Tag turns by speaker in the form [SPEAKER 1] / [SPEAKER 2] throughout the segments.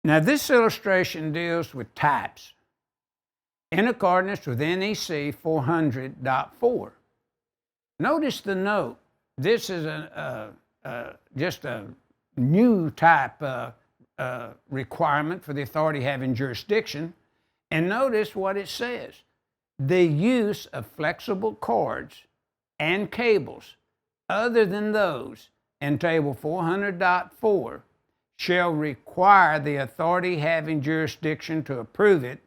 [SPEAKER 1] Now this illustration deals with types in accordance with NEC 400.4. Notice the note. This is just a new type requirement for the authority having jurisdiction. And notice what it says. The use of flexible cords and cables other than those in Table 400.4 shall require the authority having jurisdiction to approve it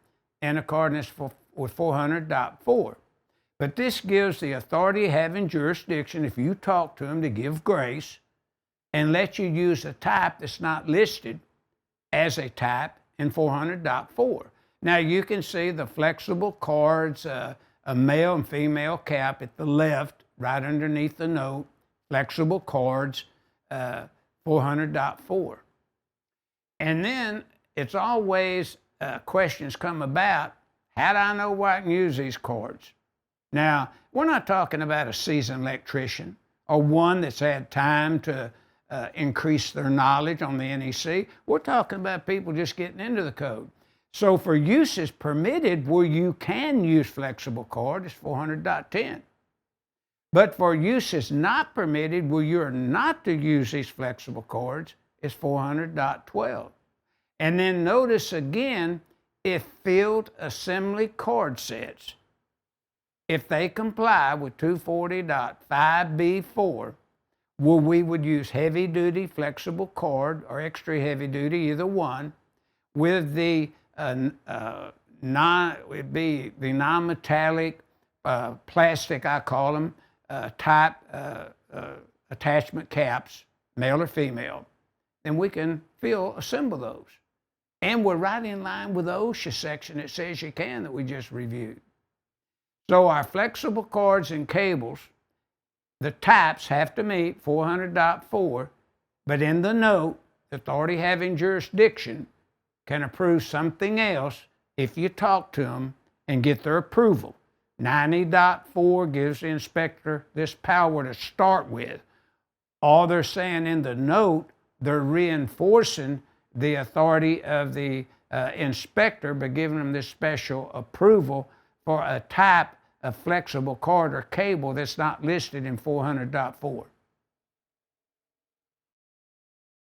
[SPEAKER 1] in accordance with 400.4. But this gives the authority having jurisdiction, if you talk to them, to give grace and let you use a type that's not listed as a type in 400.4. Now you can see the flexible cords, a male and female cap at the left, right underneath the note, flexible cords, 400.4. And then it's always questions come about, how do I know where I can use these cords? Now, we're not talking about a seasoned electrician or one that's had time to increase their knowledge on the NEC. We're talking about people just getting into the code. So for uses permitted where you can use flexible cord, it's 400.10. But for uses not permitted where you're not to use these flexible cords, it's 400.12. And then notice again, if field assembly cord sets, if they comply with 240.5B4, where we would use heavy-duty flexible cord or extra heavy-duty, either one, with the non-metallic plastic, I call them, type attachment caps, male or female, then we can assemble those. And we're right in line with the OSHA section that says you can, that we just reviewed. So our flexible cords and cables, the types have to meet 400.4, but in the note, the authority having jurisdiction can approve something else if you talk to them and get their approval. 90.4 gives the inspector this power to start with. All they're saying in the note, they're reinforcing the authority of the inspector by giving them this special approval for a type of flexible cord or cable that's not listed in 400.4.